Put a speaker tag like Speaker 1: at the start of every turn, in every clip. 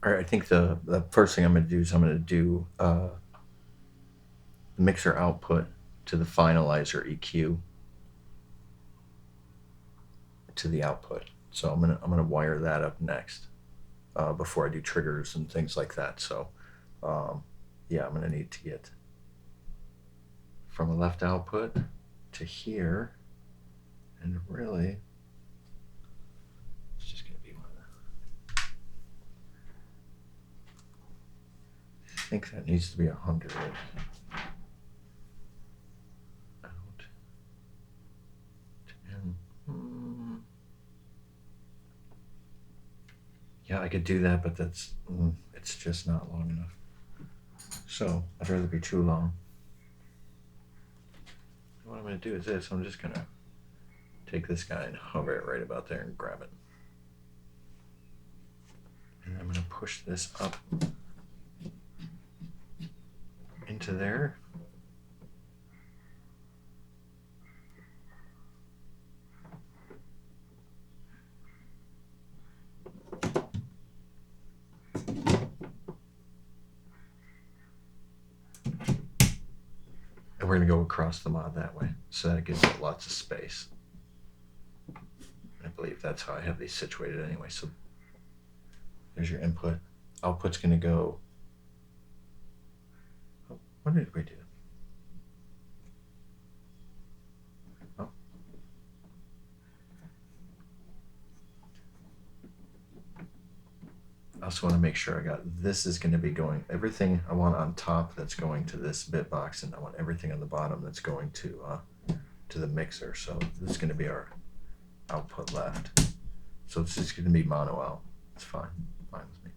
Speaker 1: All right, I think the first thing I'm going to do is I'm going to do the mixer output to the finaliser EQ to the output. So I'm gonna wire that up next before I do triggers and things like that. So yeah, I'm gonna need to get from a left output to here, and really, it's just gonna be one. I think that needs to be 100. Out. 10. Yeah, I could do that, but it's just not long enough. So I'd rather be too long. What I'm going to do is this. I'm just going to take this guy and hover it right about there and grab it. And I'm going to push this up into there. And we're going to go across the mod that way, so that it gives it lots of space. I believe that's how I have these situated anyway. So there's your input. Output's going to go. Oh, what did we do? Oh. I also want to make sure I got this is going to be going everything I want on top that's going to this bit box, and I want everything on the bottom that's going to the mixer. So this is going to be our output left. So it's just going to be mono out. It's fine with me.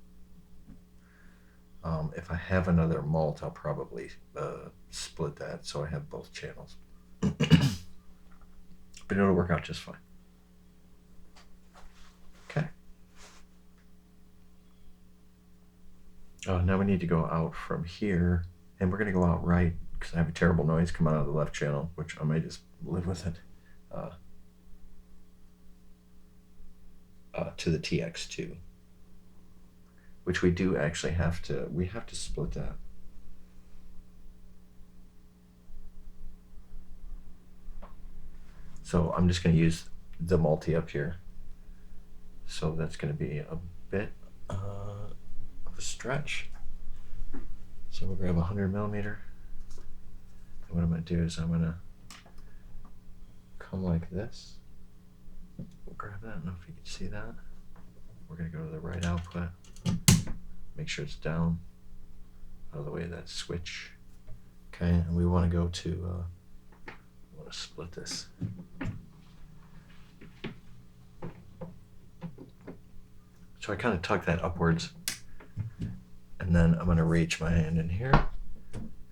Speaker 1: If I have another mult, I'll probably split that so I have both channels. But it'll work out just fine. Okay. Now we need to go out from here, and we're going to go out right because I have a terrible noise come out of the left channel, which I may just live with it, to the TX2, which we do actually have to split that. So I'm just going to use the multi up here. So that's going to be a bit of a stretch. So we'll grab 100 millimeter. And what I'm going to do is I'm going to come like this. We'll grab that. I don't know if you can see that. We're going to go to the right output. Make sure it's down out of the way of that switch. Okay, and we want to go to, I want to split this. So I kind of tuck that upwards, and then I'm going to reach my hand in here.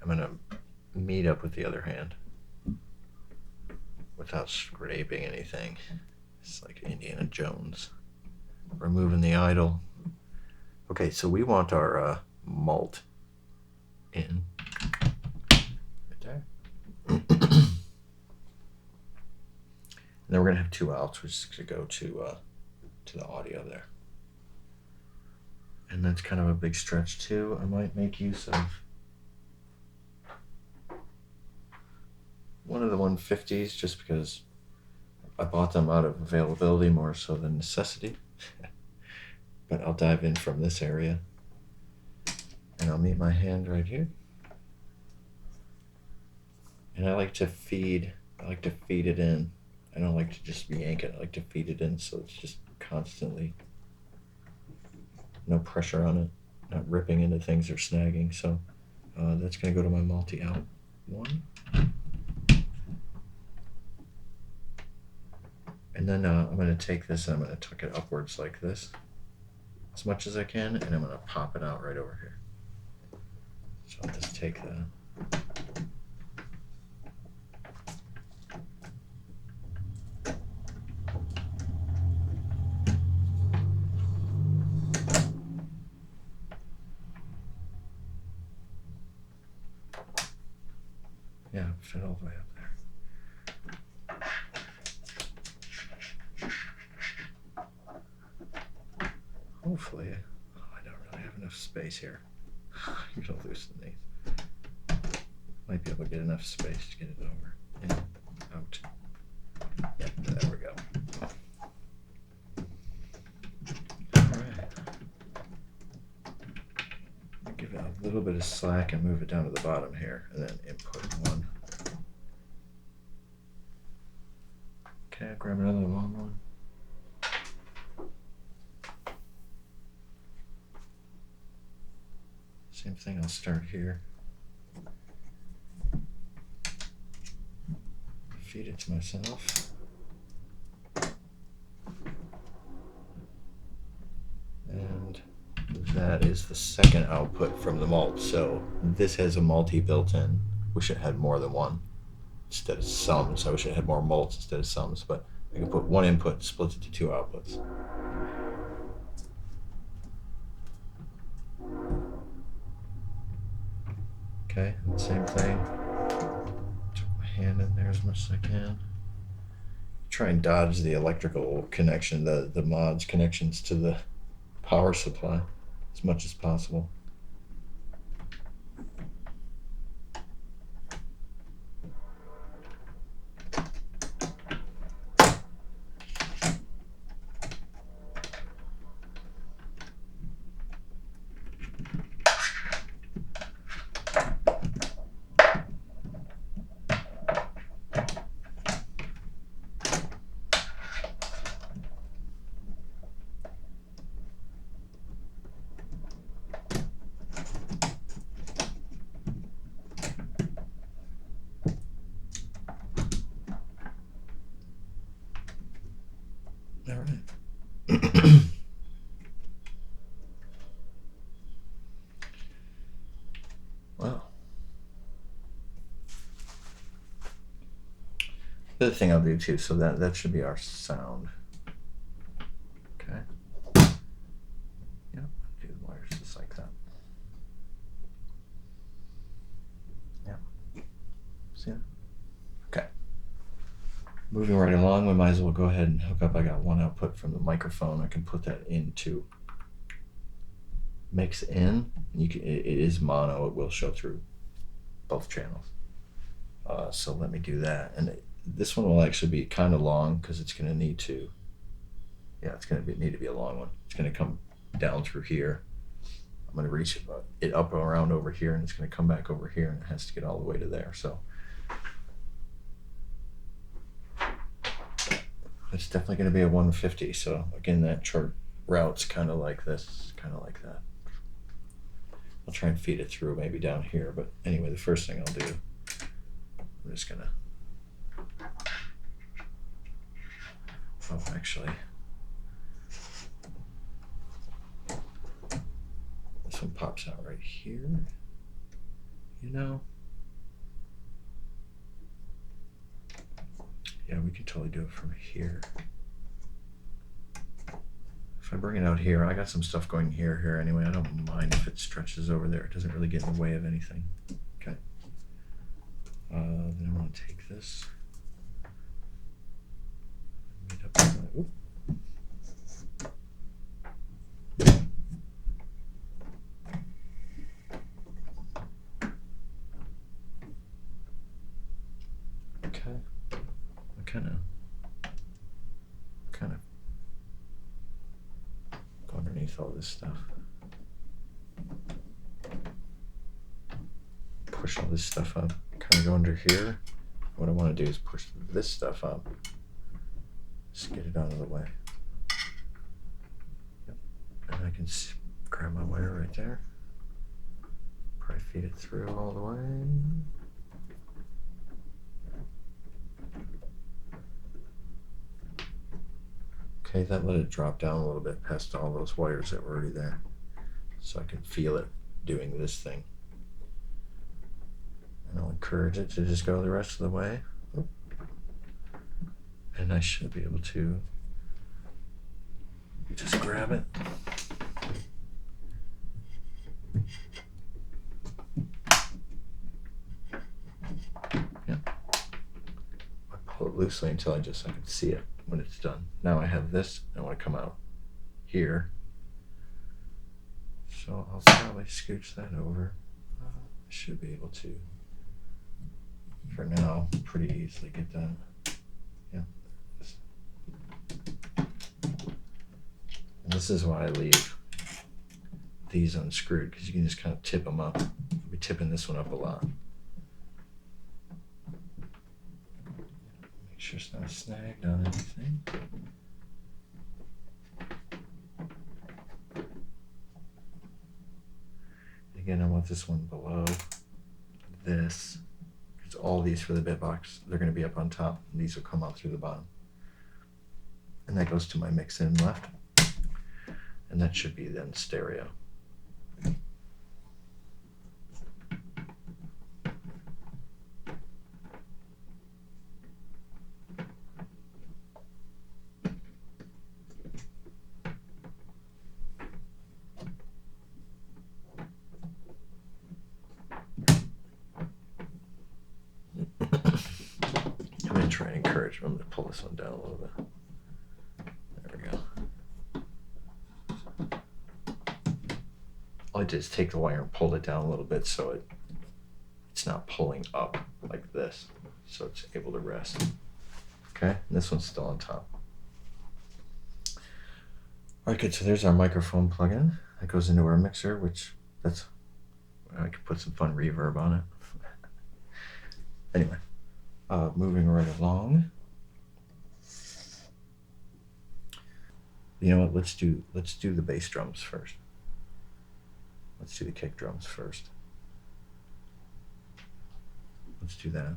Speaker 1: I'm going to meet up with the other hand without scraping anything. It's like Indiana Jones. Removing the idle. Okay, so we want our malt in right there. And then we're going to have two outs, which is going to go to the audio there. And that's kind of a big stretch too. I might make use of one of the 150s just because I bought them out of availability more so than necessity. But I'll dive in from this area, and I'll meet my hand right here. And I like to feed it in. I don't like to just yank it. I like to feed it in so it's just constantly no pressure on it, not ripping into things or snagging. So that's going to go to my multi-out 1. And then I'm going to take this and I'm going to tuck it upwards like this as much as I can, and I'm going to pop it out right over here. So I'll just take that. Yeah, fit all the way up there. Hopefully, I don't really have enough space here. I'm gonna loosen these. Might be able to get enough space to get it over. In, out. Yep, there we go. Alright. Give it a little bit of slack and move it down to the bottom here, and then input 1. Okay, I'll grab another long one. Same thing, I'll start here. Feed it to myself. And that is the second output from the mult. So this has a multi built in. Wish it had more than one instead of sums. I wish it had more mults instead of sums, but I can put one input, split it to 2 outputs. Okay, same thing. Took my hand in there as much as I can. Try and dodge the electrical connection, the mods connections to the power supply as much as possible. All right. Wow. The other thing I'll do too, so that should be our sound. Okay. Yep, do the wires just like that. Yep. See that? Okay. Moving right along, we might as well go ahead and hook up. I got one output from the microphone. I can put that into mix in. You can, it is mono. It will show through both channels. So let me do that. And this one will actually be kind of long because it's going to need to. Yeah, it's going to need to be a long one. It's going to come down through here. I'm going to reach it up around over here, and it's going to come back over here, and it has to get all the way to there. So it's definitely going to be a 150. So again, that chart route's kind of like this, kind of like that. I'll try and feed it through maybe down here. But anyway, the first thing I'll do, I'm just going to, actually, this one pops out right here, you know. Yeah, we can totally do it from here. If I bring it out here, I got some stuff going here anyway. I don't mind if it stretches over there. It doesn't really get in the way of anything. Okay. Then I'm going to take this. Meet up with my, oop. Okay. Kind of go underneath all this stuff. Push all this stuff up. Kind of go under here. What I want to do is push this stuff up. Just get it out of the way. Yep. And I can grab my wire right there. Probably feed it through all the way. Okay, that let it drop down a little bit past all those wires that were already there. So I can feel it doing this thing. And I'll encourage it to just go the rest of the way. Oop. And I should be able to just grab it. Yeah. I pull it loosely until I can see it when it's done. Now I have this. I want to come out here So I'll probably scooch that over. Should be able to, for now, pretty easily get that. Yeah. And this is why I leave these unscrewed, because you can just kind of tip them up. I'll be tipping this one up a lot. Make sure it's not snagged on anything. Again, I want this one below this, because all these for the bit box, they're going to be up on top, and these will come out through the bottom. And that goes to my mix in left, and that should be then stereo. I'm going to try and encourage them to pull this one down a little bit. There we go. All I did is take the wire and pull it down a little bit so it's not pulling up like this, so it's able to rest. Okay, and this one's still on top. All right, good. So there's our microphone plugin that goes into our mixer, which I could put some fun reverb on it. Anyway, moving right along. You know what? Let's do the bass drums first. Let's do the kick drums first. Let's do that.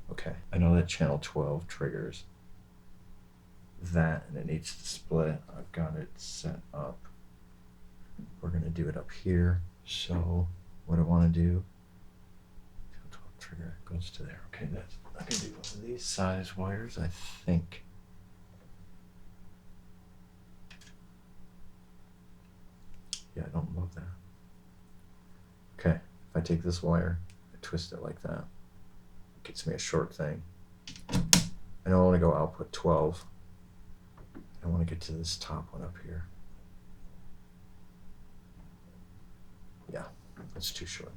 Speaker 1: Okay, I know that channel 12 triggers that, and it needs to split. I've got it set up. We're gonna do it up here. So what I want to do, channel 12 trigger goes to there. Okay, I can do one of these size wires, I think. Yeah, I don't love that. Okay, if I take this wire, I twist it like that, it gets me a short thing. And I want to go output 12. I want to get to this top one up here. Yeah, that's too short.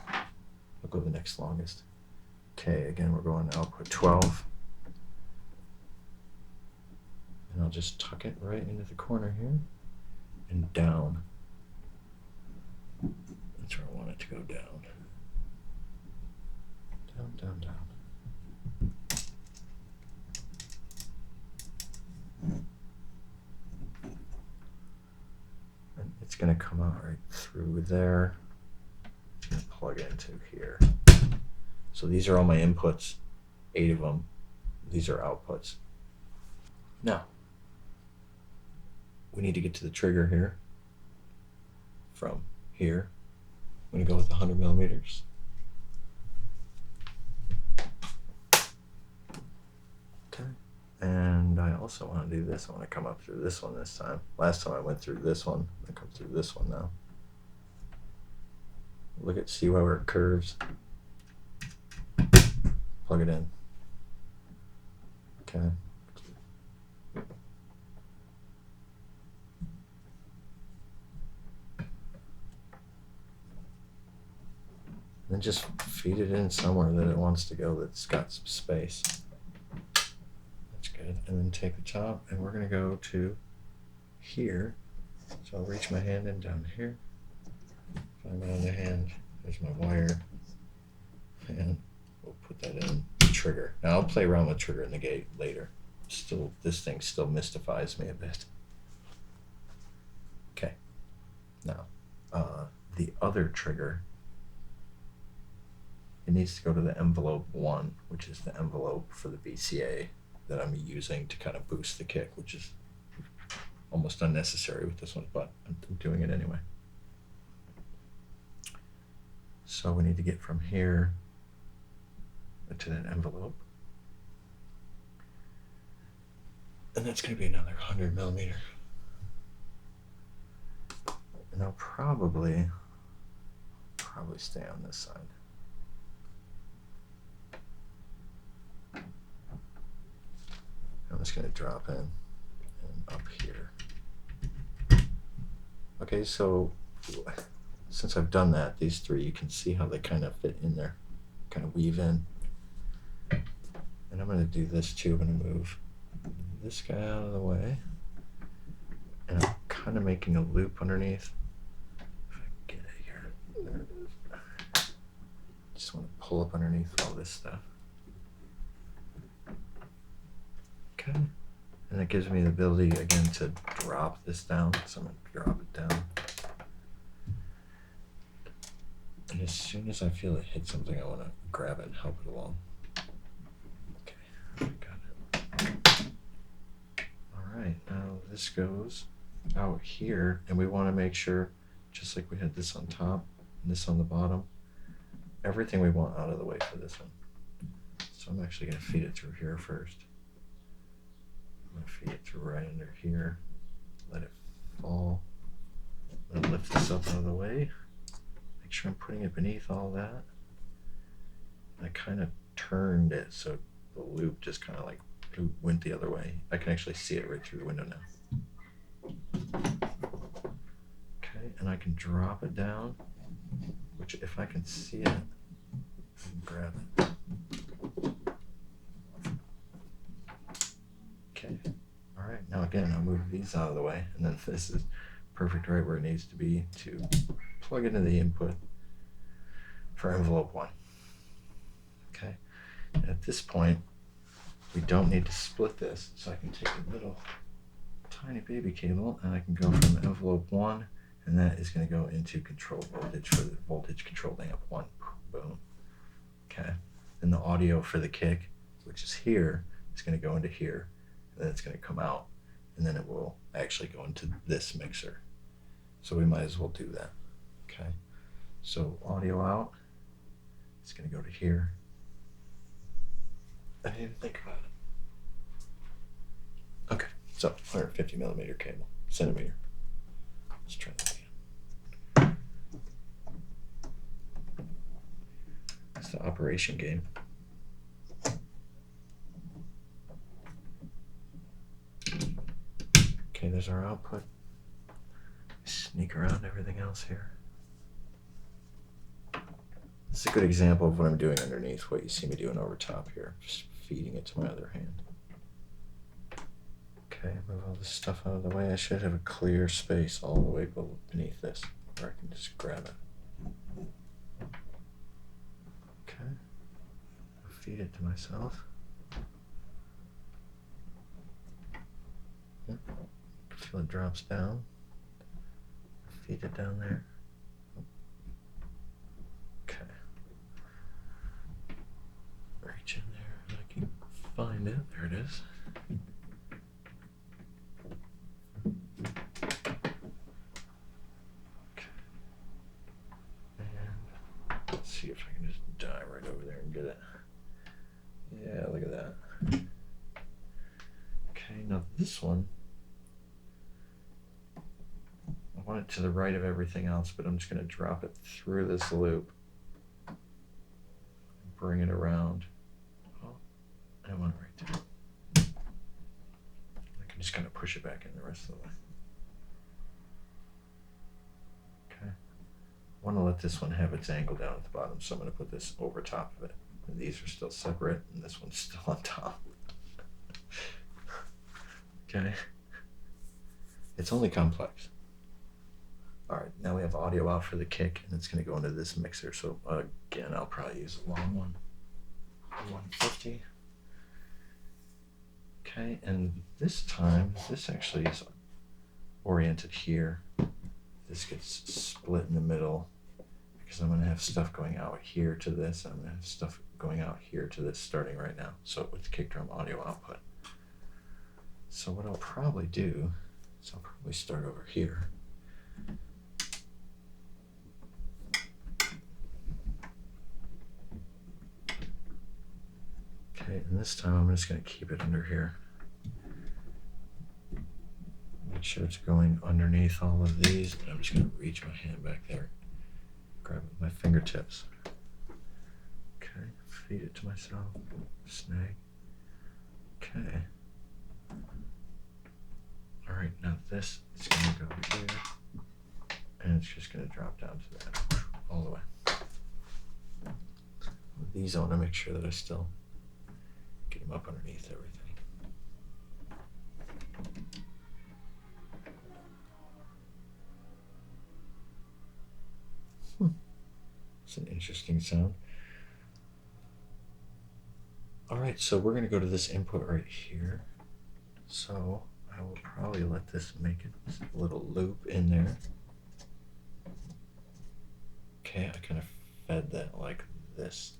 Speaker 1: I'll go the next longest. Okay, again, we're going output 12. And I'll just tuck it right into the corner here and down. That's where I want it to go down. Down, down, down. And it's going to come out right through there. It's going to plug into here. So these are all my inputs, 8 of them. These are outputs. Now, we need to get to the trigger here. From here, I'm going to go with 100 millimeters. Okay. And I also want to do this. I want to come up through this one this time. Last time I went through this one. I'm going to come through this one now. See where it curves. Plug it in. Okay. Then just feed it in somewhere that it wants to go that's got some space. That's good. And then take the top, and we're going to go to here. So I'll reach my hand in down here. Find my other hand. There's my wire. And we'll put that in the trigger. Now I'll play around with trigger and the gate later. This thing still mystifies me a bit. Okay. Now, the other trigger, it needs to go to the envelope 1, which is the envelope for the VCA that I'm using to kind of boost the kick, which is almost unnecessary with this one, but I'm doing it anyway. So we need to get from here to that envelope. And that's going to be another 100 millimeter. And I'll probably stay on this side. I'm just going to drop in and up here. Okay, so since I've done that, these three, you can see how they kind of fit in there, kind of weave in. And I'm going to do this too. I'm going to move this guy out of the way. And I'm kind of making a loop underneath. If I can get it here. There it is. Just want to pull up underneath all this stuff. Okay. And it gives me the ability, again, to drop this down. So I'm going to drop it down. And as soon as I feel it hit something, I want to grab it and help it along. Okay, got it. All right, now this goes out here, and we want to make sure, just like we had this on top and this on the bottom, everything we want out of the way for this one. So I'm actually going to feed it through here first. I'm going to feed it through right under here, let it fall. I'm going to lift this up out of the way. Make sure I'm putting it beneath all that. I kind of turned it so the loop just kind of like went the other way. I can actually see it right through the window now. Okay, and I can drop it down, which if I can see it, I can grab it. Okay, all right, now again, I'll move these out of the way, and then this is perfect right where it needs to be to plug into the input for envelope 1. Okay, and at this point, we don't need to split this, so I can take a little tiny baby cable and I can go from envelope 1, and that is going to go into control voltage for the voltage controlling up 1. Boom. Okay, and the audio for the kick, which is here, is going to go into here, and then it's going to come out, and then it will actually go into this mixer. So we might as well do that. Okay, so audio out, it's going to go to here. I didn't even think about it. Okay, so 150 millimeter centimeter. Let's try that again. That's the operation game. Okay, there's our output. Sneak around everything else here. This is a good example of what I'm doing underneath, what you see me doing over top here. Just feeding it to my other hand. Okay, move all this stuff out of the way. I should have a clear space all the way beneath this, where I can just grab it. Okay, I'll feed it to myself. Yep. Feel it drops down. Feed it down there. Okay. Reach in there and I can find it. There it is. Okay. And let's see if I can just dive right over there and get it. Yeah, look at that. Okay, now this one, I want it to the right of everything else, but I'm just going to drop it through this loop. Bring it around. Oh, I want it right there. I can just kind of push it back in the rest of the way. Okay. I want to let this one have its angle down at the bottom, so I'm going to put this over top of it. And these are still separate, and this one's still on top. Okay. It's only complex. All right, now we have audio out for the kick, and it's going to go into this mixer. So again, I'll probably use a long one, 150. Okay, and this time, this actually is oriented here. This gets split in the middle because I'm going to have stuff going out here to this. I'm going to have stuff going out here to this starting right now. So with the kick drum audio output. So what I'll probably do is I'll probably start over here. Okay, and this time I'm just going to keep it under here. Make sure it's going underneath all of these, and I'm just going to reach my hand back there, grab it with my fingertips. Okay, feed it to myself, snag. Okay. All right, now this is going to go here. And it's just going to drop down to that all the way. These I want to make sure that I still get them up underneath everything. It's an interesting sound. All right, so we're going to go to this input right here. So I will probably let this make a little loop in there. Okay, I kind of fed that like this.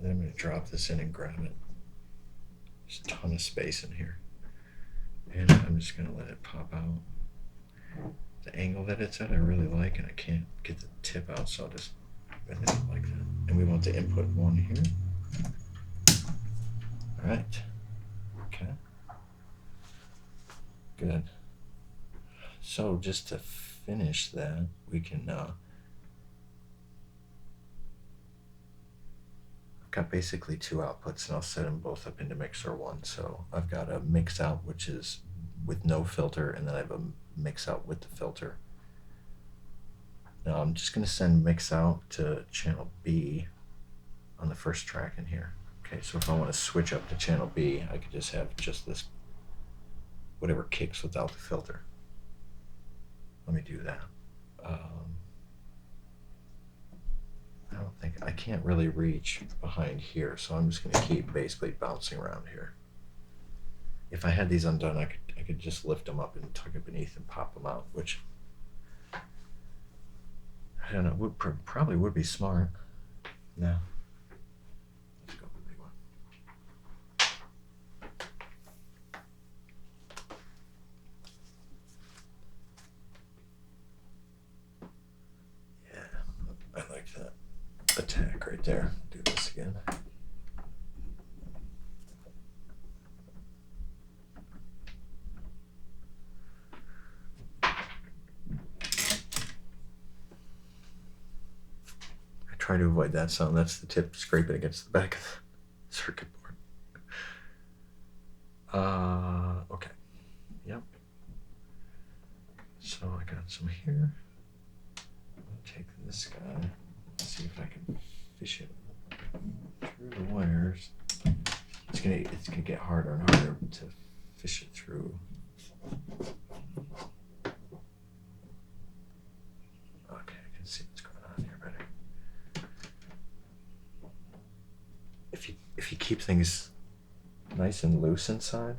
Speaker 1: Then I'm going to drop this in and grab it. There's a ton of space in here. And I'm just going to let it pop out. The angle that it's at I really like, and I can't get the tip out, so I'll just bend it like that. And we want the input 1 here. All right. Okay. Good. So just to finish that, we can I've got basically 2 outputs, and I'll set them both up into mixer 1. So I've got a mix out, which is with no filter, and then I have a mix out with the filter. Now I'm just going to send mix out to channel B on the first track in here. Okay, so if I want to switch up to channel B, I could just have just this, whatever kicks without the filter. Let me do that. I don't think, I can't really reach behind here, so I'm just going to keep basically bouncing around here. If I had these undone, I could just lift them up and tuck it beneath and pop them out, which I don't know, probably would be smart. No. Let's go with the big one. Yeah, I like that attack right there. Do this again. Try to avoid that sound. That's the tip scraping against the back of the circuit board. Okay. Yep. So I got some here. I'm gonna take this guy, see if I can fish it through the wires. It's gonna get harder and harder to fish it through. Okay, I can see what's going on here better. If you keep things nice and loose inside,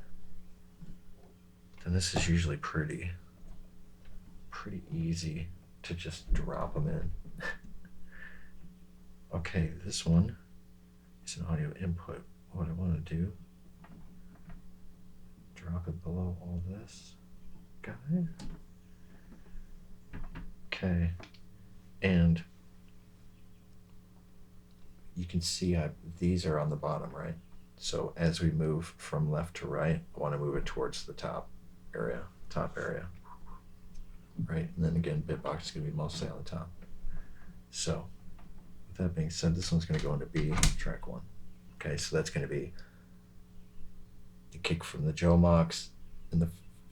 Speaker 1: then this is usually pretty easy to just drop them in. Okay, this one is an audio input. What I want to do, drop it below all this guy. Okay, and you can see these are on the bottom, right? So as we move from left to right, I want to move it towards the top area, right? And then again, bitbox is going to be mostly on the top. So with that being said, this one's going to go into B, track 1. Okay, so that's going to be the kick from the JoMoX and the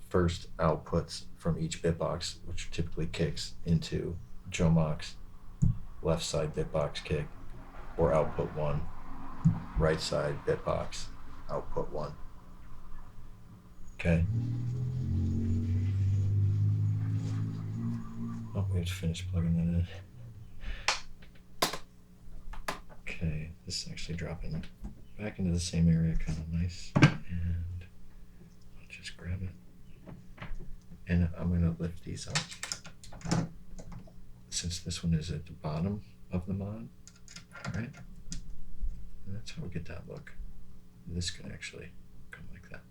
Speaker 1: first outputs from each bitbox, which typically kicks into JoMoX, left side bitbox kick, or output 1, right side bitbox, output 1. Okay. Oh, we have to finish plugging that in. Okay, this is actually dropping back into the same area, kind of nice. And I'll just grab it. And I'm going to lift these up. Since this one is at the bottom of the mod, right? And that's how we get that look. This can actually come like that.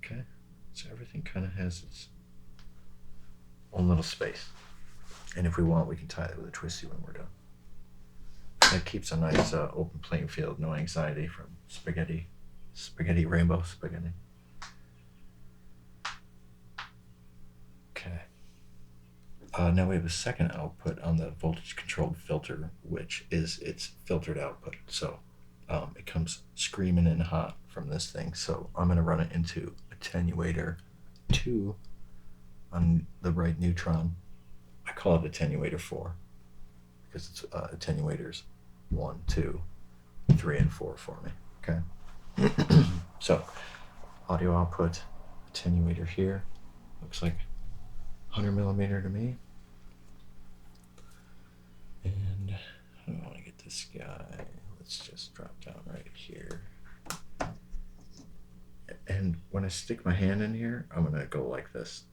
Speaker 1: Okay, so everything kind of has its own little space. And if we want, we can tie it with a twisty when we're done. That keeps a nice open playing field, no anxiety from spaghetti, rainbow spaghetti. Okay. Now we have a second output on the voltage controlled filter, which is its filtered output. So it comes screaming in hot from this thing. So I'm going to run it into attenuator 2 on the right neutron. I call it attenuator 4 because it's attenuators 1, 2, 3, and 4 for me. Okay. So audio output attenuator here looks like 100 millimeter to me. And how do I want to get this guy? Let's just drop down right here. And when I stick my hand in here, I'm going to go like this.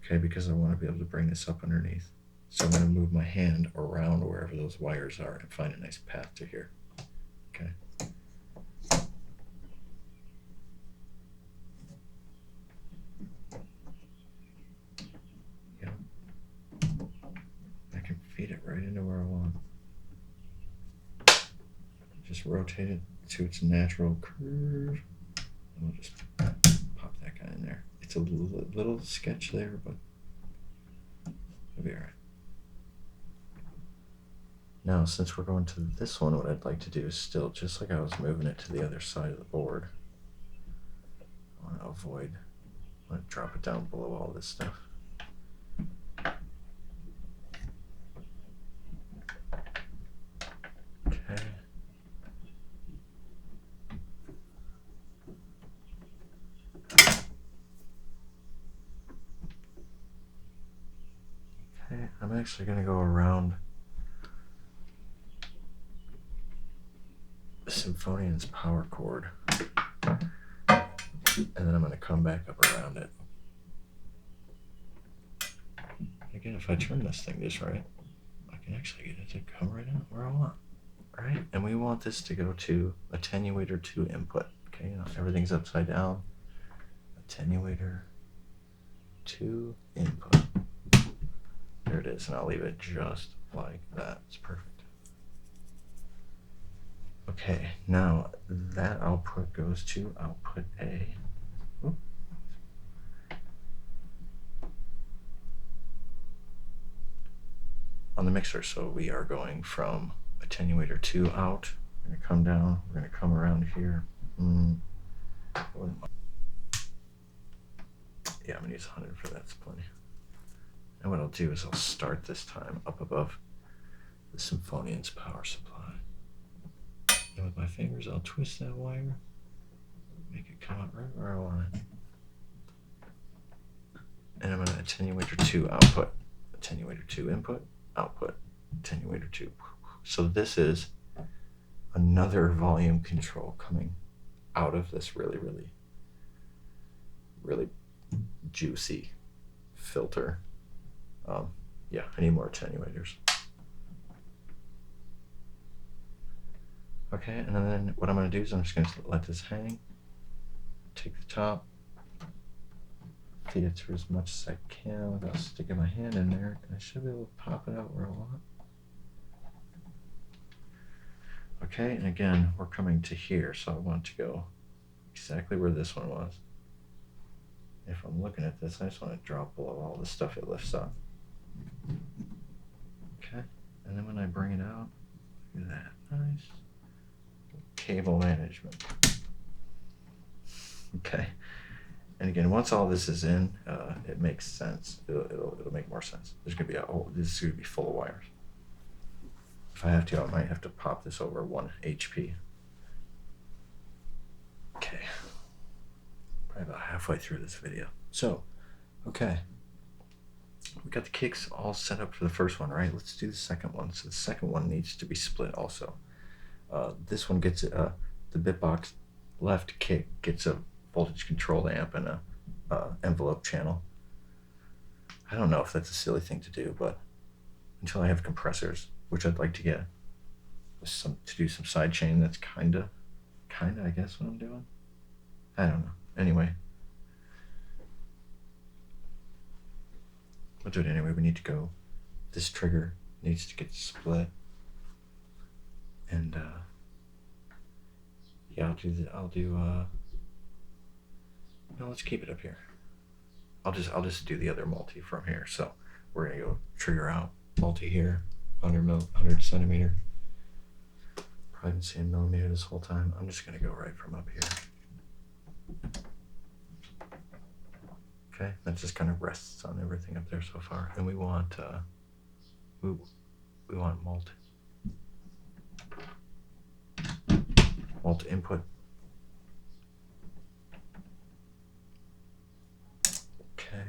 Speaker 1: Okay, because I want to be able to bring this up underneath. So I'm going to move my hand around wherever those wires are and find a nice path to here. Okay. Yeah. I can feed it right into where I want. Just rotate it to its natural curve. And we'll just pop that guy in there. It's a little sketch there, but it'll be all right. Now, since we're going to this one, what I'd like to do is still, just like I was moving it to the other side of the board, I want to avoid, I want to drop it down below all this stuff. Okay. Okay, I'm actually going to go around Symphonian's power cord, and then I'm going to come back up around it. Again, if I turn this thing just right, I can actually get it to come right out where I want. Right? And we want this to go to attenuator 2 input. Okay, now everything's upside down. Attenuator 2 input. There it is, and I'll leave it just like that. It's perfect. Okay, now that output goes to output A. Oops. On the mixer, so we are going from attenuator 2 out. We're going to come down. We're going to come around here. Yeah, I'm going to use 100 for that. That's plenty. And what I'll do is I'll start this time up above the Symphonian's power supply. And with my fingers, I'll twist that wire, make it come out right where I want it. And I'm going to attenuator 2 output, attenuator 2 input, output, attenuator 2. So this is another volume control coming out of this really juicy filter. Yeah, I need more attenuators. Okay, and then what I'm going to do is I'm just going to let this hang, take the top, feed it through as much as I can without sticking my hand in there, and I should be able to pop it out where I want. Okay, and again, we're coming to here, so I want to go exactly where this one was. If I'm looking at this, I just want to drop below all the stuff it lifts up. Okay, and then when I bring it out, look at that, nice. Cable management. Okay, and again, once all this is in, it makes sense. It'll make more sense. There's gonna be this is gonna be full of wires. If I have to, I might have to pop this over 1 HP. Okay, probably about halfway through this video. So, okay, we got the kicks all set up for the first one, right? Let's do the second one. So the second one needs to be split also. This one gets the bitbox left kick gets a voltage controlled amp and a envelope channel. I don't know if that's a silly thing to do, but until I have compressors, which I'd like to get to do some side chain, that's kinda I guess what I'm doing. I don't know. Anyway, we'll do it anyway. We need to go. This trigger needs to get split. And yeah, no, let's keep it up here. I'll just do the other multi from here. So we're gonna go trigger out multi here, 100 centimeter. Probably been saying millimeter this whole time. I'm just gonna go right from up here. Okay, that just kind of rests on everything up there so far, and we want we want mult input. Okay,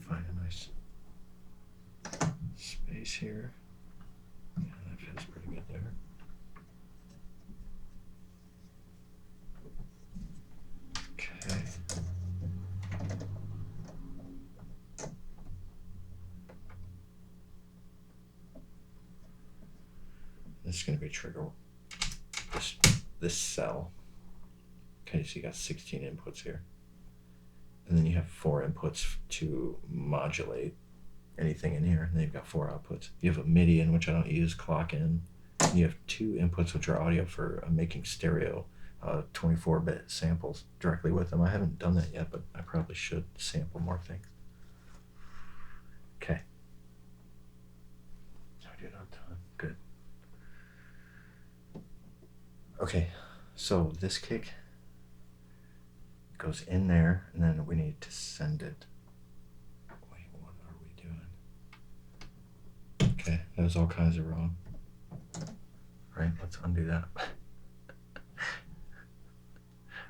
Speaker 1: find a nice space here. Yeah, that feels pretty good there. Okay. This is going to be trigger this cell. Okay, so you got 16 inputs here. And then you have 4 inputs to modulate anything in here. And then you've got 4 outputs. You have a MIDI in, which I don't use, clock in. And you have 2 inputs, which are audio for making stereo 24-bit samples directly with them. I haven't done that yet, but I probably should sample more things. Okay. How are we doing on time? Good. Okay, so this kick goes in there, and then we need to send it. Wait, what are we doing? Okay, that was all kinds of wrong. Right, let's undo that.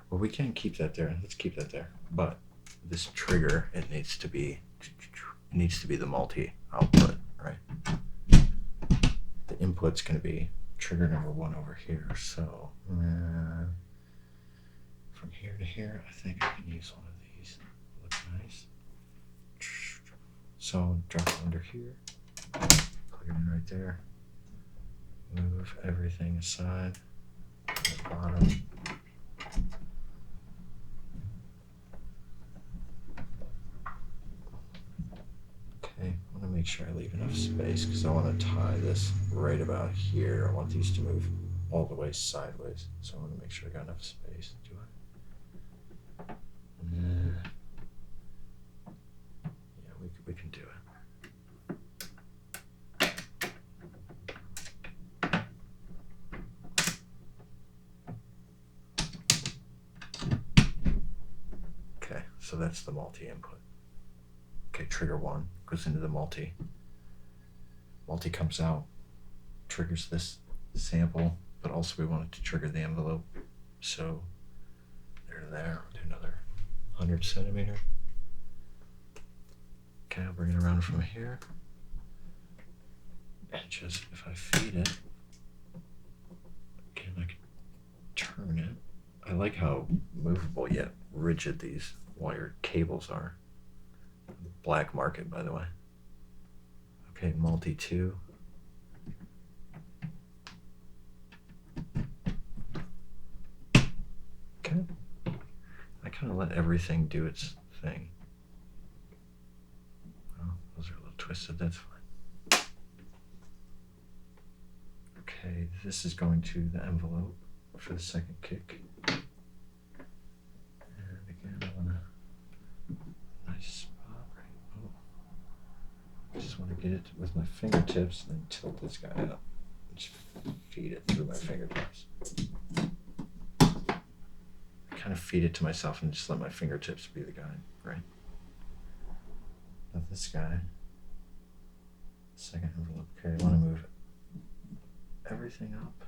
Speaker 1: Well, we can't keep that there. Let's keep that there. But this trigger, it needs to be the multi output, right? The input's going to be trigger number 1 over here. So from here to here, I think I can use one of these. Looks nice. So drop it under here. Plug it in right there. Move everything aside. To the bottom. Okay, I want to make sure I leave enough space because I want to tie this right about here. I want these to move all the way sideways. So I want to make sure I got enough space. Do I? Yeah, we can do it. Okay, so that's the multi input. Okay, trigger 1 goes into the multi. Multi comes out, triggers this sample, but also we want it to trigger the envelope. So there, we'll do another 100 centimeter. Okay, I'll bring it around from here. And just, if I feed it, again, I can turn it. I like how movable yet rigid these wired cables are. Black market, by the way. Okay, multi 2. Okay. I kind of let everything do its thing. Oh, those are a little twisted, that's fine. Okay, this is going to the envelope for the second kick. And again, I want a nice spot right. Oh. I just want to get it with my fingertips and then tilt this guy up. Just feed it through my fingertips. Kind of feed it to myself and just let my fingertips be the guide, right? Not this guy. Second envelope. Okay, I want to move everything up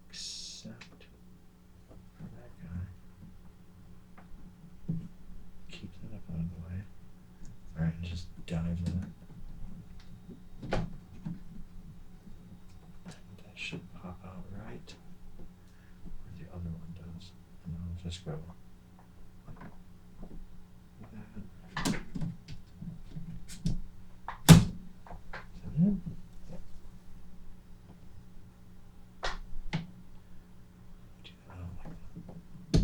Speaker 1: except for that guy. Keep that up out of the way. Alright, just dive in it. And that should pop out right where the other one does. And I'll just go like that. Is that it? Do that all like that.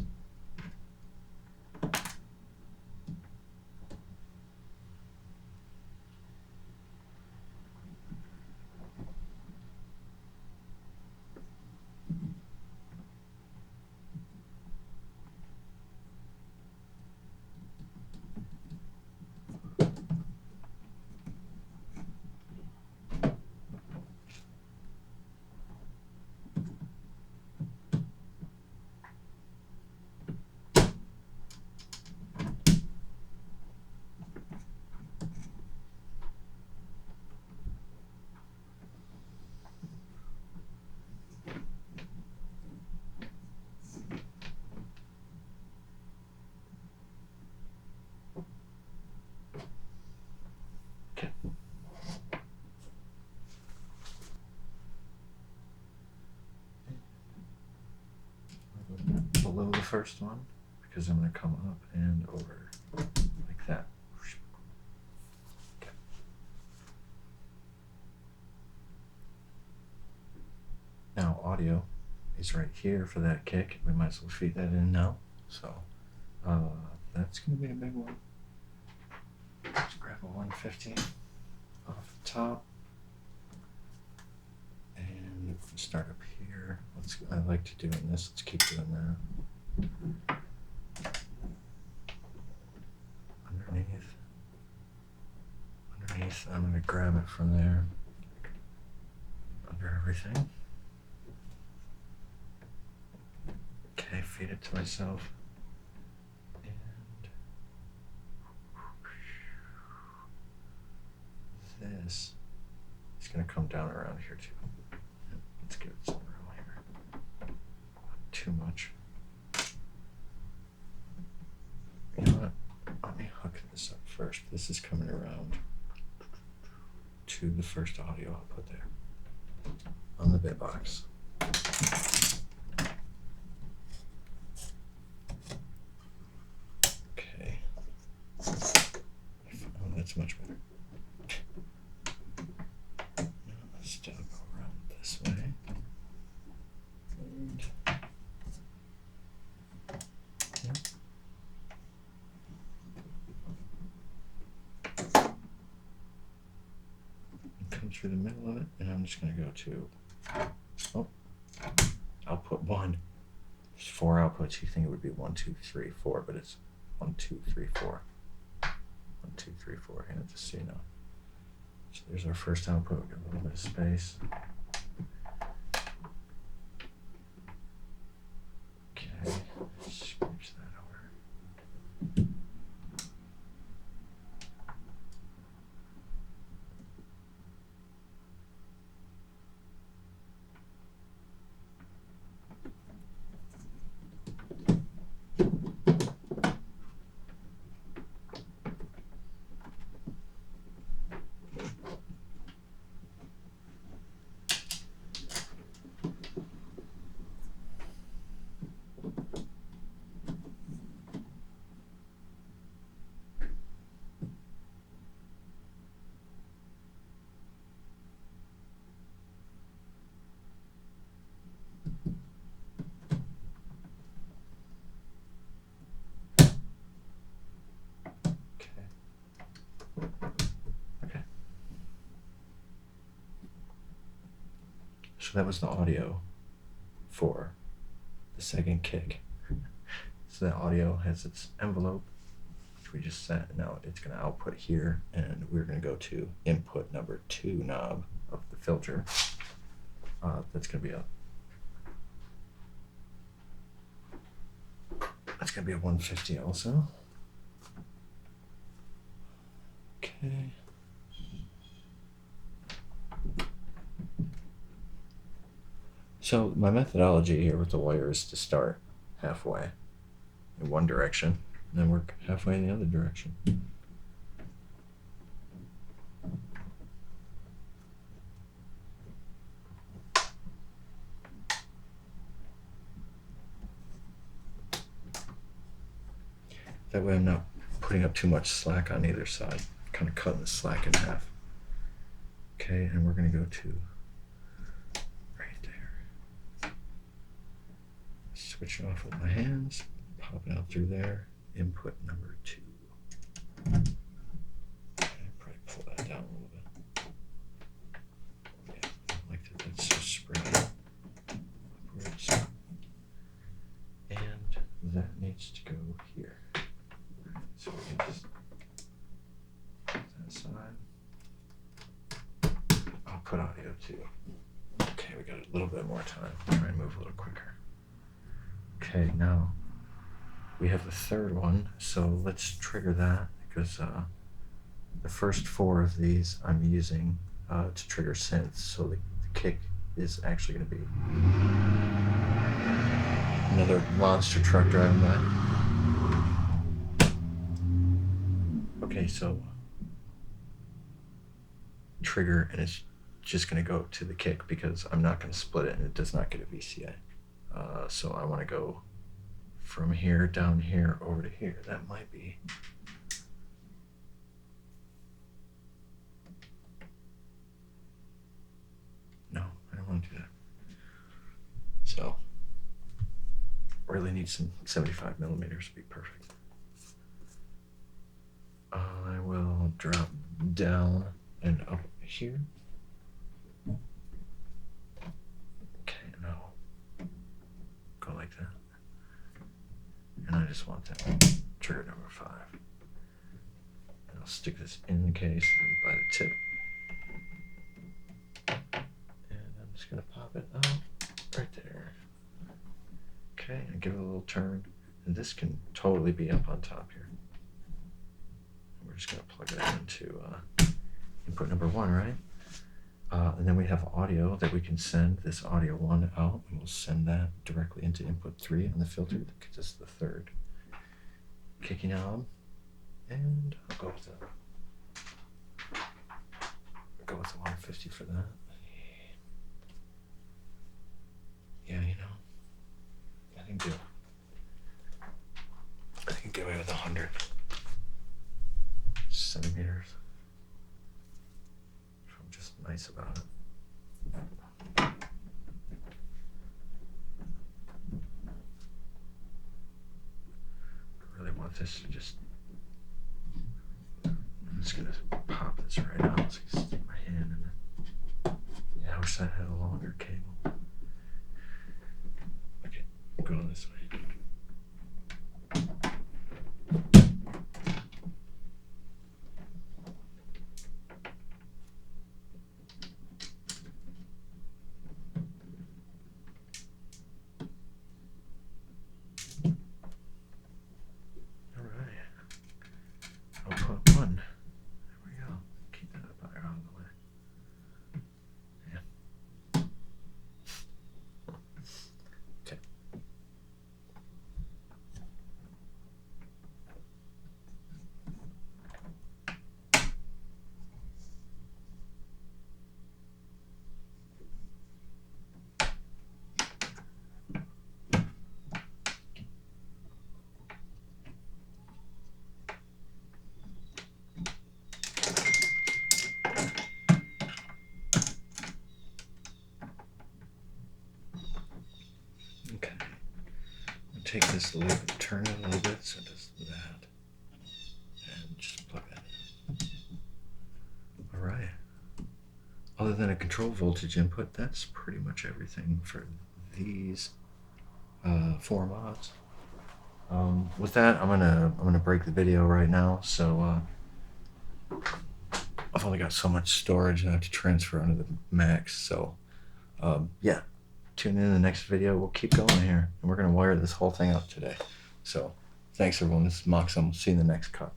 Speaker 1: first one because I'm going to come up and over like that. Okay. Now audio is right here for that kick. We might as well feed that in now. So that's going to be a big one. Let's grab a 150 off the top. And start up here. I like to doing this. Let's keep doing that. Underneath, I'm going to grab it from there. Under everything. Okay, feed it to myself. And this is going to come down around here too. Let's give it some room here. Not too much. You know what? Let me hook this up first. This is coming around to the first audio output there on the bit box. Okay. Oh, that's much better. Now let's go around this way. And come through the middle of it, and I'm just going to go to output 1. There's 4 outputs. You think it would be 1, 2, 3, 4, but it's 1, 2, 3, 4. 1, 2, 3, 4. Yeah, just so you know. So there's our first output. We've got a little bit of space. Okay, switch that over. So that was the audio for the second kick. So that audio has its envelope, which we just set. Now it's going to output here, and we're going to go to input number 2 knob of the filter. That's going to be a 150 also. Okay. So my methodology here with the wire is to start halfway in one direction and then work halfway in the other direction. That way I'm not putting up too much slack on either side, kind of cutting the slack in half. Okay, and we're going to go to switch it off with my hands, pop it out through there, input number 2. Okay, probably pull that down a little bit. Yeah, I like that that's so spread out upwards. And that needs to go here. So we can just put that aside. I'll put audio too. Okay, we got a little bit more time. Try and move a little quicker. Okay, now we have the third one, so let's trigger that because the first 4 of these I'm using to trigger synths, so the kick is actually going to be another monster truck driving by. Okay, so trigger, and it's just going to go to the kick because I'm not going to split it and it does not get a VCA. So I want to go from here down here over to here. That might be. No, I don't want to do that. So, really need some 75 millimeters to be perfect. I will drop down and up here. Okay, now go like that. And I just want that trigger number 5. And I'll stick this in the case by the tip. And I'm just gonna pop it out right there. Okay, and give it a little turn. And this can totally be up on top here. We're just gonna plug it into input number 1, right? And then we have audio that we can send this audio 1 out, and we'll send that directly into input 3 on the filter. This is the 3rd kicking knob, and I'll go with the 150 for that. Yeah, you know, I think I can get away with 100 centimeters. If I'm just nice about it. I really want this to just. I'm just gonna pop this right out. So I can stick my hand in it. Yeah, I wish I had a longer cable. Okay, going this way. Output 1. There we go. Keep that up out of the way. Yeah. Okay. Okay. I'll take this a little bit, turn it a little bit so it does that. And just plug that in. Alright. Other than a control voltage input, that's pretty much everything for these 4 mods. With that, I'm gonna break the video right now. So I've only got so much storage and I have to transfer onto the Max. So yeah, tune in the next video. We'll keep going here, and we're gonna wire this whole thing up today. So thanks everyone. This is MoXoM. See you in the next cut.